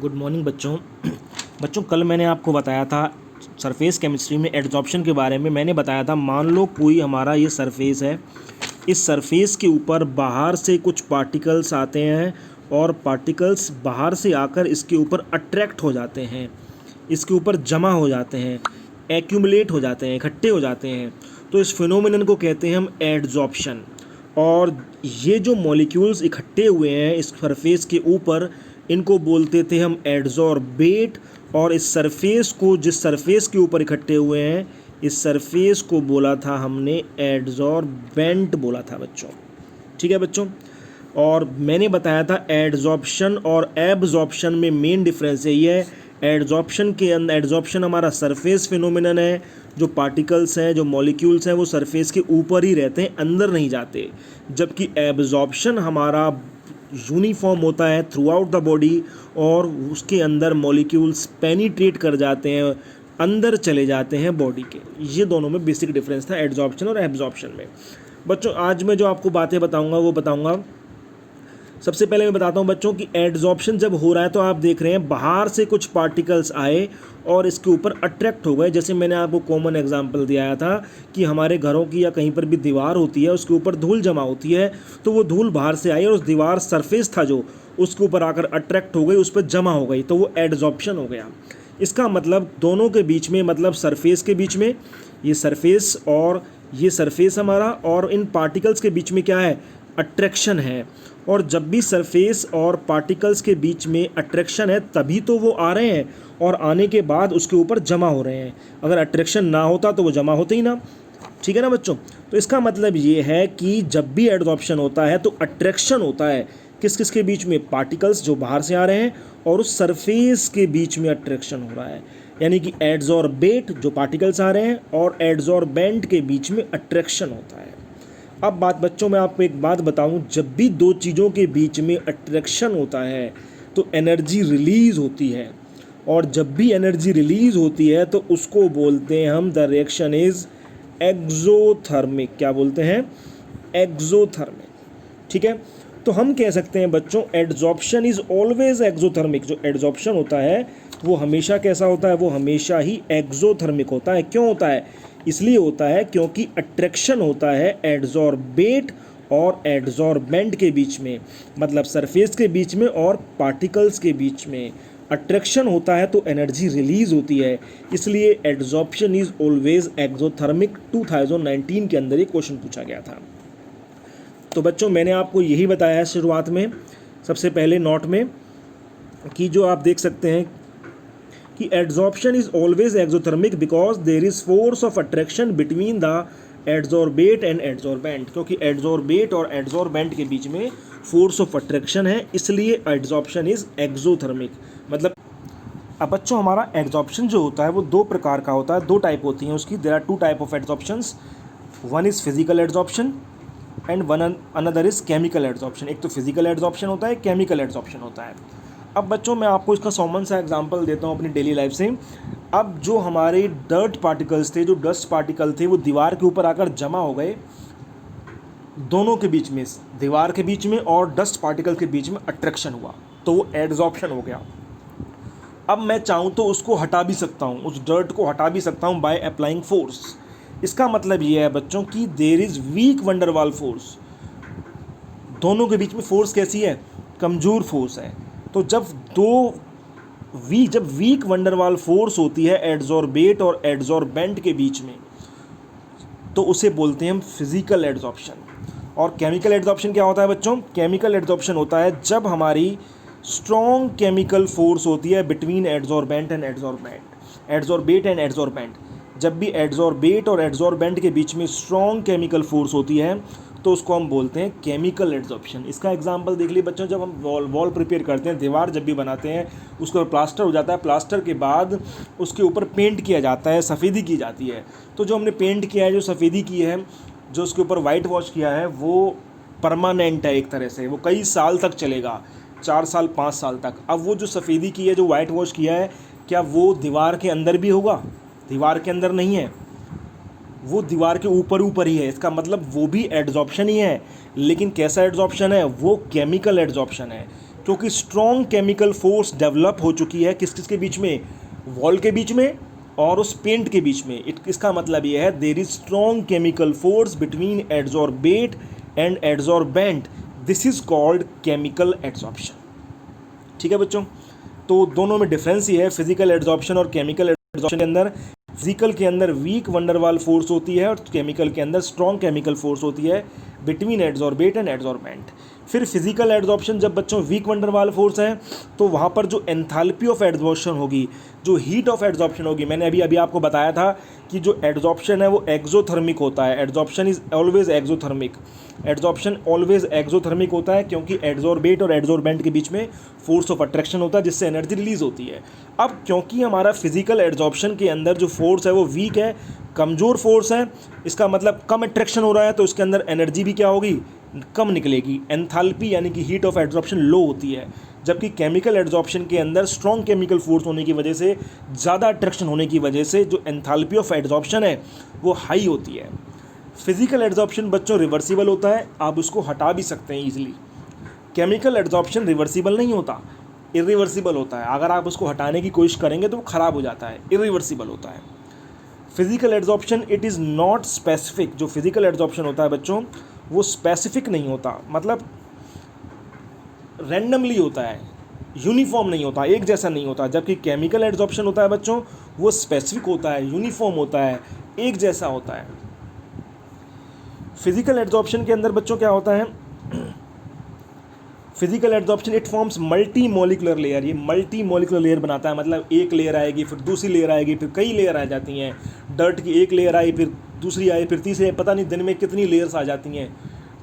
Good morning बच्चों। बच्चों कल मैंने आपको बताया था सरफेस केमिस्ट्री में एडजॉर्प्शन के बारे में। मैंने बताया था मान लो कोई हमारा ये सरफेस है, इस सरफेस के ऊपर बाहर से कुछ पार्टिकल्स आते हैं और पार्टिकल्स बाहर से आकर इसके ऊपर अट्रैक्ट हो जाते हैं, इसके ऊपर जमा हो जाते हैं, एक्यूमुलेट हो जाते हैं, इकट्ठे हो जाते हैं। तो इस फिनोमिनन को कहते हैं हम एडजॉर्प्शन। और ये जो मॉलिक्यूल्स इकट्ठे हुए हैं इस सरफेस के ऊपर, इनको बोलते थे हम एडजॉर्बेट। और इस सरफेस को, जिस सरफेस के ऊपर इकट्ठे हुए हैं, इस सरफेस को बोला था हमने एडजॉर्बेंट बोला था बच्चों। ठीक है बच्चों। और मैंने बताया था एडजॉर्प्शन और एब्जॉर्प्शन में मेन डिफरेंस यही है। एडजॉर्प्शन के अंदर, एडजॉर्प्शन हमारा सरफेस फिनोमिनन है, जो पार्टिकल्स हैं, जो मॉलिक्यूल्स हैं, वो सरफेस के ऊपर ही रहते हैं, अंदर नहीं जाते। जबकि एब्जॉर्प्शन हमारा यूनिफॉर्म होता है थ्रू आउट द बॉडी, और उसके अंदर मॉलिक्यूल्स पेनिट्रेट कर जाते हैं, अंदर चले जाते हैं बॉडी के। ये दोनों में बेसिक डिफरेंस था एडजॉर्प्शन और एब्जॉर्प्शन में। बच्चों आज मैं जो आपको बातें बताऊंगा वो बताऊंगा, सबसे पहले मैं बताता हूं बच्चों कि एडजॉर्प्शन जब हो रहा है तो आप देख रहे हैं बाहर से कुछ पार्टिकल्स आए और इसके ऊपर अट्रैक्ट हो गए। जैसे मैंने आपको कॉमन एग्जांपल दिया था कि हमारे घरों की या कहीं पर भी दीवार होती है, उसके ऊपर धूल जमा होती है, तो वो धूल बाहर से आई और उस दीवार सरफेस था जो, उसके ऊपर आकर अट्रैक्ट हो गई, उस पर जमा हो गई, तो वो एडजॉर्प्शन हो गया। इसका मतलब दोनों के बीच में, मतलब सरफेस के बीच में, ये सरफेस और ये सरफेस हमारा, और इन पार्टिकल्स के बीच में क्या है, अट्रैक्शन है। और जब भी सरफेस और पार्टिकल्स के बीच में अट्रैक्शन है तभी तो वो आ रहे हैं, और आने के बाद उसके ऊपर जमा हो रहे हैं। अगर अट्रैक्शन ना होता तो वो जमा होते ही ना। ठीक है ना बच्चों। तो इसका मतलब ये है कि जब भी एडजॉर्प्शन होता है तो अट्रैक्शन होता है किस किस के बीच में, पार्टिकल्स जो बाहर से आ रहे हैं और उस सरफेस के बीच में अट्रैक्शन हो रहा है। यानी कि एडजॉर्बेट जो पार्टिकल्स आ रहे हैं और एडजॉर्बेंट के बीच में अट्रैक्शन होता है। अब बात बच्चों, मैं आपको एक बात बताऊं, जब भी दो चीज़ों के बीच में अट्रैक्शन होता है तो एनर्जी रिलीज होती है, और जब भी एनर्जी रिलीज होती है तो उसको बोलते हैं हम, द रिएक्शन इज एक्सोथर्मिक। क्या बोलते हैं, एक्सोथर्मिक। ठीक है। तो हम कह सकते हैं बच्चों एडजॉर्प्शन इज ऑलवेज एक्सोथर्मिक। जो एडजॉर्प्शन होता है वो हमेशा कैसा होता है, वो हमेशा ही एक्सोथर्मिक होता है। क्यों होता है, इसलिए होता है क्योंकि अट्रैक्शन होता है एडजॉर्बेट और एडजॉर्बेंट के बीच में, मतलब सरफेस के बीच में और पार्टिकल्स के बीच में अट्रैक्शन होता है तो एनर्जी रिलीज होती है। इसलिए एडजॉर्प्शन इज ऑलवेज एक्सोथर्मिक। 2019 के अंदर ये क्वेश्चन पूछा गया था। तो बच्चों मैंने आपको यही बताया है शुरुआत में, सबसे पहले नोट में, कि जो आप देख सकते हैं कि adsorption is always exothermic because there is force of attraction between the adsorbate and adsorbent. क्योंकि एडजॉर्बेट और एडजॉर्बेंट के बीच में फोर्स ऑफ अट्रैक्शन है, इसलिए एडजॉर्प्शन इज एक्सोथर्मिक। मतलब अब बच्चों हमारा एडजॉर्प्शन जो होता है वो दो प्रकार का होता है, दो टाइप होती हैं उसकी। There are two type of adsorptions, one is physical adsorption and one another is chemical adsorption. एक तो फिजिकल एडजॉर्प्शन होता है, केमिकल एडजॉर्प्शन होता है। अब बच्चों मैं आपको इसका कॉमन सा एग्जांपल देता हूँ अपनी डेली लाइफ से। अब जो हमारे डर्ट पार्टिकल्स थे, जो डस्ट पार्टिकल थे, वो दीवार के ऊपर आकर जमा हो गए, दोनों के बीच में, दीवार के बीच में और डस्ट पार्टिकल के बीच में अट्रैक्शन हुआ, तो वो एडजॉर्प्शन हो गया। अब मैं चाहूँ तो उसको हटा भी सकता हूँ, उस डर्ट को हटा भी सकता हूँ बाय अप्लाइंग फोर्स। इसका मतलब ये है बच्चों कि there is weak van der Waals force. दोनों के बीच में फोर्स कैसी है, कमज़ोर फोर्स है। तो जब वीक वंडरवाल फोर्स होती है एडजॉर्बेट और एडजॉर्बेंट के बीच में, तो उसे बोलते हैं हम फिजिकल एडजॉर्प्शन। और केमिकल एडजॉर्प्शन क्या होता है बच्चों, केमिकल एडजॉर्प्शन होता है जब हमारी स्ट्रॉन्ग केमिकल फोर्स होती है बिटवीन एडजॉर्बेट एंड एडजॉर्बेंट। जब भी एडजॉर्बेट और एडजॉर्बेंट के बीच में स्ट्रॉन्ग केमिकल फोर्स होती है तो उसको हम बोलते हैं केमिकल एडजॉर्प्शन। इसका एग्जांपल देख लीजिए बच्चों, जब हम वॉल प्रिपेयर करते हैं, दीवार जब भी बनाते हैं, उसके ऊपर प्लास्टर हो जाता है, प्लास्टर के बाद उसके ऊपर पेंट किया जाता है, सफ़ेदी की जाती है। तो जो हमने पेंट किया है, जो सफ़ेदी की है, जो उसके ऊपर वाइट वॉश किया है, वो परमानेंट है एक तरह से, वो कई साल तक चलेगा, 4 साल 5 साल तक। अब वो जो सफ़ेदी की है, जो वाइट वॉश किया है, क्या वो दीवार के अंदर भी होगा, दीवार के अंदर नहीं है, वो दीवार के ऊपर ही है। इसका मतलब वो भी एडजॉर्प्शन ही है, लेकिन कैसा एडजॉर्प्शन है, वो केमिकल एडजॉर्प्शन है। क्योंकि स्ट्रॉन्ग केमिकल फोर्स डेवलप हो चुकी है किस किस के बीच में, वॉल के बीच में और उस पेंट के बीच में। इसका मतलब ये है there is strong chemical force between adsorbate and adsorbent, this is called chemical adsorption. ठीक है बच्चों, तो दोनों में डिफरेंस ही है फिजिकल एडजॉर्प्शन और केमिकल एडजॉर्प्शन के अंदर। फिजिकल के अंदर वीक वंडरवाल फोर्स होती है और केमिकल के अंदर स्ट्रॉन्ग केमिकल फोर्स होती है बिटवीन एडजॉर्बेट एंड एडजॉर्बेंट। फिर फिजिकल एडजॉर्प्शन जब बच्चों वीक वंडरवाल फोर्स है तो वहाँ पर जो एंथैल्पी ऑफ एडजॉर्प्शन होगी, जो हीट ऑफ एडजॉर्प्शन होगी, मैंने अभी आपको बताया था कि जो एडजॉर्प्शन है वो एक्सोथर्मिक होता है। Adsorption is always exothermic, adsorption always exothermic होता है क्योंकि एडजॉर्बेट और एडजॉर्बेंट के बीच में फोर्स ऑफ अट्रैक्शन होता है जिससे एनर्जी रिलीज होती है। अब क्योंकि हमारा फिजिकल एडजॉर्प्शन के अंदर जो फोर्स है वो वीक है, कमज़ोर फोर्स है, इसका मतलब कम अट्रैक्शन हो रहा है, तो इसके अंदर एनर्जी भी क्या होगी, कम निकलेगी। एंथैल्पी यानी कि हीट ऑफ एडजॉर्प्शन लो होती है, जबकि केमिकल एडजॉर्प्शन के अंदर स्ट्रॉन्ग केमिकल फोर्स होने की वजह से, ज़्यादा अट्रैक्शन होने की वजह से जो एंथैल्पी ऑफ एडजॉर्प्शन है वो हाई होती है। फिजिकल एडजॉर्प्शन बच्चों रिवर्सिबल होता है, आप उसको हटा भी सकते हैं ईजिली। केमिकल एडजॉर्प्शन रिवर्सिबल नहीं होता, इरिवर्सिबल होता है। अगर आप उसको हटाने की कोशिश करेंगे तो वो ख़राब हो जाता है, इरिवर्सिबल होता है। Physical adsorption it is not specific, जो फिजिकल एडजॉर्प्शन होता है बच्चों वो स्पेसिफिक नहीं होता, मतलब रैंडमली होता है, यूनिफॉर्म नहीं होता, एक जैसा नहीं होता। जबकि केमिकल एडजॉर्प्शन होता है बच्चों वो स्पेसिफिक होता है, यूनिफॉर्म होता है, एक जैसा होता है। फिजिकल एडजॉर्प्शन के अंदर बच्चों क्या होता है, physical adsorption it forms multi molecular layer, ये मल्टी मॉलिकुलर लेयर बनाता है, मतलब एक लेयर आएगी, फिर दूसरी लेयर आएगी, फिर कई लेयर आ जाती हैं। डर्ट की एक लेयर आई, फिर दूसरी आई, फिर तीसरी, पता नहीं दिन में कितनी लेयर्स आ जाती हैं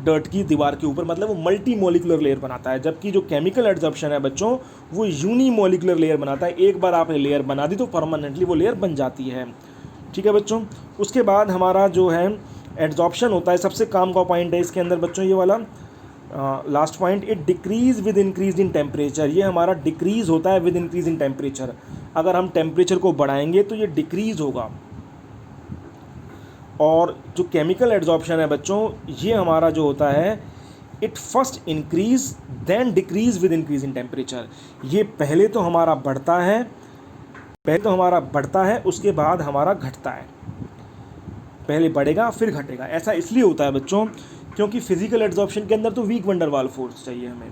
डर्ट की दीवार के ऊपर, मतलब वो मल्टी मॉलिकुलर लेयर बनाता है। जबकि जो केमिकल एडजॉर्प्शन है बच्चों वो यूनी मॉलिकुलर लेयर बनाता है, एक बार आपने लेयर बना दी तो परमानेंटली वो लेयर बन जाती है। ठीक है बच्चों, उसके बाद हमारा जो है एडजॉर्प्शन होता है, सबसे काम का पॉइंट है इसके अंदर बच्चों ये वाला last point, it decrease with increase in temperature. ये हमारा डिक्रीज होता है विद इंक्रीज इन टेम्परेचर, अगर हम टेम्परेचर को बढ़ाएंगे तो ये डिक्रीज होगा। और जो केमिकल एडजॉर्प्शन है बच्चों ये हमारा जो होता है it first increase then decrease with increase in temperature. ये पहले तो हमारा बढ़ता है, उसके बाद हमारा घटता है, पहले बढ़ेगा फिर घटेगा। ऐसा इसलिए होता है बच्चों क्योंकि फिजिकल एडजॉर्प्शन के अंदर तो वीक वंडरवाल फोर्स चाहिए हमें,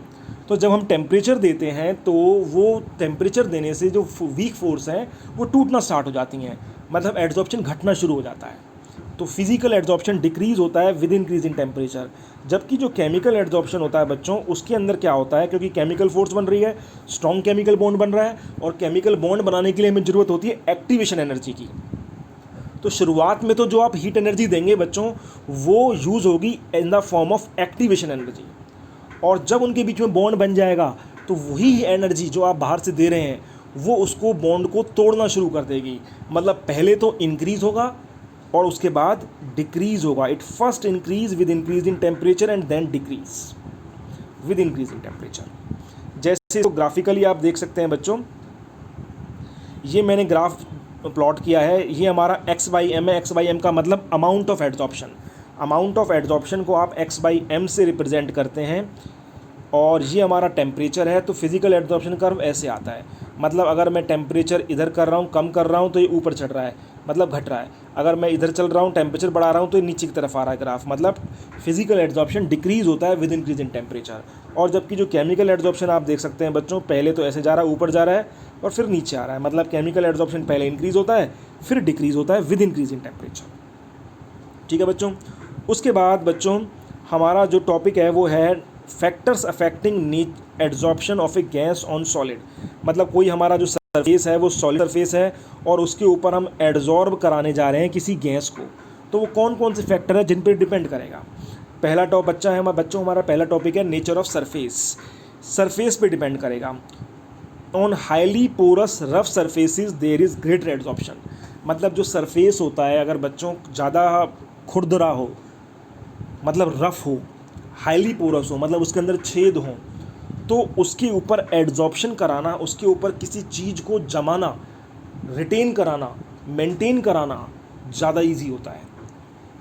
तो जब हम टेम्परेचर देते हैं तो वो टेम्परेचर देने से जो वीक फोर्स हैं वो टूटना स्टार्ट हो जाती हैं, मतलब एडजॉर्प्शन घटना शुरू हो जाता है। तो फिजिकल एडजॉर्प्शन डिक्रीज होता है विद इंक्रीज इन टेम्परेचर। जबकि जो केमिकल एडजॉर्प्शन होता है बच्चों उसके अंदर क्या होता है, क्योंकि केमिकल फोर्स बन रही है, स्ट्रॉन्ग केमिकल बॉन्ड बन रहा है, और केमिकल बॉन्ड बनाने के लिए हमें ज़रूरत होती है एक्टिवेशन एनर्जी की। तो शुरुआत में तो जो आप हीट एनर्जी देंगे बच्चों वो यूज़ होगी in the form of activation energy, और जब उनके बीच में बॉन्ड बन जाएगा तो वही एनर्जी जो आप बाहर से दे रहे हैं वो उसको बॉन्ड को तोड़ना शुरू कर देगी। मतलब पहले तो इंक्रीज़ होगा और उसके बाद डिक्रीज़ होगा। It first increase with increase in temperature and then decrease with increase in temperature. जैसे तो ग्राफिकली आप देख सकते हैं बच्चों, ये मैंने ग्राफ प्लॉट किया है, ये हमारा x बाई एम है। x बाई एम का मतलब amount of adsorption, amount of adsorption को आप x बाई एम से रिप्रेजेंट करते हैं, और ये हमारा टेम्परेचर है। तो फिजिकल एडजॉर्प्शन कर्व ऐसे आता है, मतलब अगर मैं टेम्परेचर इधर कर रहा हूँ, कम कर रहा हूँ तो ये ऊपर चढ़ रहा है, मतलब घट रहा है। अगर मैं इधर चल रहा हूँ, टेम्परेचर बढ़ा रहा हूँ तो ये नीचे की तरफ आ रहा है ग्राफ, मतलब फिजिकल एडजॉर्प्शन डिक्रीज होता है विद इंक्रीज इन टेम्परेचर। और जबकि जो केमिकल एडजॉर्प्शन आप देख सकते हैं बच्चों, पहले तो ऐसे जा रहा है, ऊपर जा रहा है और फिर नीचे आ रहा है, मतलब केमिकल एडजॉर्प्शन पहले इंक्रीज होता है फिर डिक्रीज होता है विद इंक्रीज इन टेम्परेचर। ठीक है बच्चों, उसके बाद बच्चों हमारा जो टॉपिक है वो है factors affecting adsorption of A gas on solid. मतलब कोई हमारा जो सरफेस है वो सॉलिड सरफेस है और उसके ऊपर हम एडजॉर्ब कराने जा रहे हैं किसी गैस को, तो वो कौन कौन से फैक्टर है जिन पर डिपेंड करेगा। पहला बच्चों हमारा पहला टॉपिक है नेचर ऑफ सरफेस। सरफेस पे डिपेंड करेगा। On highly porous rough surfaces there is greater adsorption. मतलब जो सरफेस होता है अगर बच्चों ज़्यादा खुरदरा हो, मतलब रफ़ हो, हाईली पोरस हो, मतलब उसके अंदर छेद हो, तो उसके ऊपर एडजॉर्प्शन कराना, उसके ऊपर किसी चीज़ को जमाना, रिटेन कराना, मेंटेन कराना ज़्यादा इजी होता है।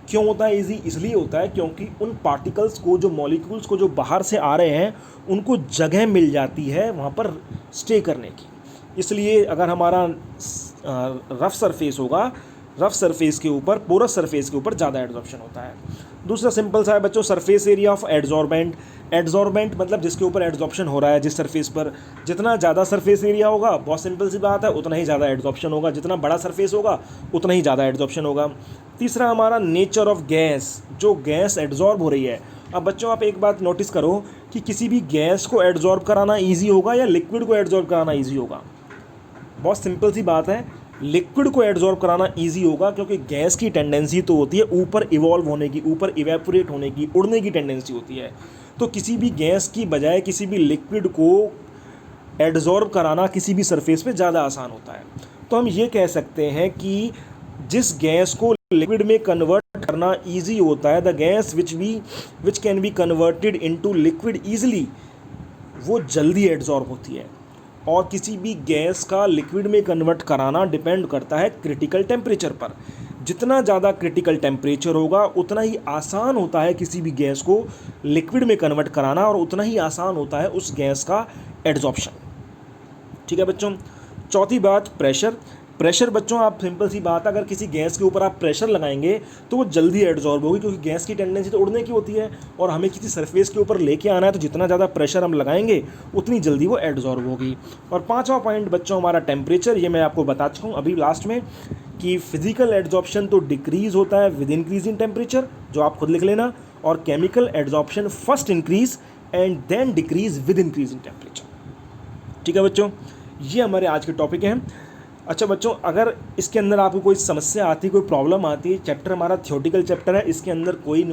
क्यों होता है ईजी? इसलिए होता है क्योंकि उन पार्टिकल्स को, जो मॉलिक्यूल्स को जो बाहर से आ रहे हैं, उनको जगह मिल जाती है वहाँ पर स्टे करने की। इसलिए अगर हमारा रफ सरफेस होगा, रफ सरफेस के ऊपर, पोरस सरफेस के ऊपर ज़्यादा एड्जॉर्प्शन होता है। दूसरा सिंपल सा है बच्चों, surface area of adsorbent. Adsorbent मतलब जिसके ऊपर एड्जॉर्प्शन हो रहा है, जिस सरफेस पर जितना ज़्यादा सरफेस एरिया होगा, बहुत सिंपल सी बात है, उतना ही ज़्यादा एड्जॉर्प्शन होगा। जितना बड़ा सरफेस होगा उतना ही ज़्यादा एड्जॉर्प्शन होगा। तीसरा हमारा नेचर ऑफ गैस, जो गैस एड्जॉर्ब हो रही है। अब बच्चों आप एक बात नोटिस करो कि किसी भी गैस को एड्जॉर्ब कराना ईजी होगा या लिक्विड को एड्जॉर्ब कराना ईजी होगा? बहुत सिंपल सी बात है, लिक्विड को एड्जॉर्ब कराना इजी होगा, क्योंकि गैस की टेंडेंसी तो होती है ऊपर इवॉल्व होने की, ऊपर इवेपोरेट होने की, उड़ने की टेंडेंसी होती है। तो किसी भी गैस की बजाय किसी भी लिक्विड को एड्जॉर्ब कराना किसी भी सरफेस पे ज़्यादा आसान होता है। तो हम ये कह सकते हैं कि जिस गैस को लिक्विड में कन्वर्ट करना ईजी होता है, the gas which can be converted into liquid easily, वो जल्दी एड्जॉर्ब होती है। और किसी भी गैस का लिक्विड में कन्वर्ट कराना डिपेंड करता है क्रिटिकल टेम्परेचर पर। जितना ज़्यादा क्रिटिकल टेम्परेचर होगा उतना ही आसान होता है किसी भी गैस को लिक्विड में कन्वर्ट कराना, और उतना ही आसान होता है उस गैस का एड्जॉर्प्शन। ठीक है बच्चों। चौथी बात, प्रेशर। प्रेशर बच्चों आप सिंपल सी बात है, अगर किसी गैस के ऊपर आप प्रेशर लगाएंगे तो वो जल्दी एड्जॉर्ब होगी, क्योंकि गैस की टेंडेंसी तो उड़ने की होती है और हमें किसी सरफेस के ऊपर लेके आना है, तो जितना ज़्यादा प्रेशर हम लगाएंगे उतनी जल्दी वो एड्जॉर्ब होगी। और पांचवा पॉइंट बच्चों हमारा टेम्परेचर। ये मैं आपको बता चुका हूँ अभी लास्ट में कि फिजिकल एड्जॉर्प्शन तो डिक्रीज होता है विद इंक्रीज इन टेम्परेचर, जो आप खुद लिख लेना, और chemical adsorption first increase and then decrease with increase in temperature. ठीक है बच्चों, ये हमारे आज के टॉपिक हैं। अच्छा बच्चों, अगर इसके अंदर आपको कोई समस्या आती है, कोई प्रॉब्लम आती है, चैप्टर हमारा थ्योरेटिकल चैप्टर है, इसके अंदर कोई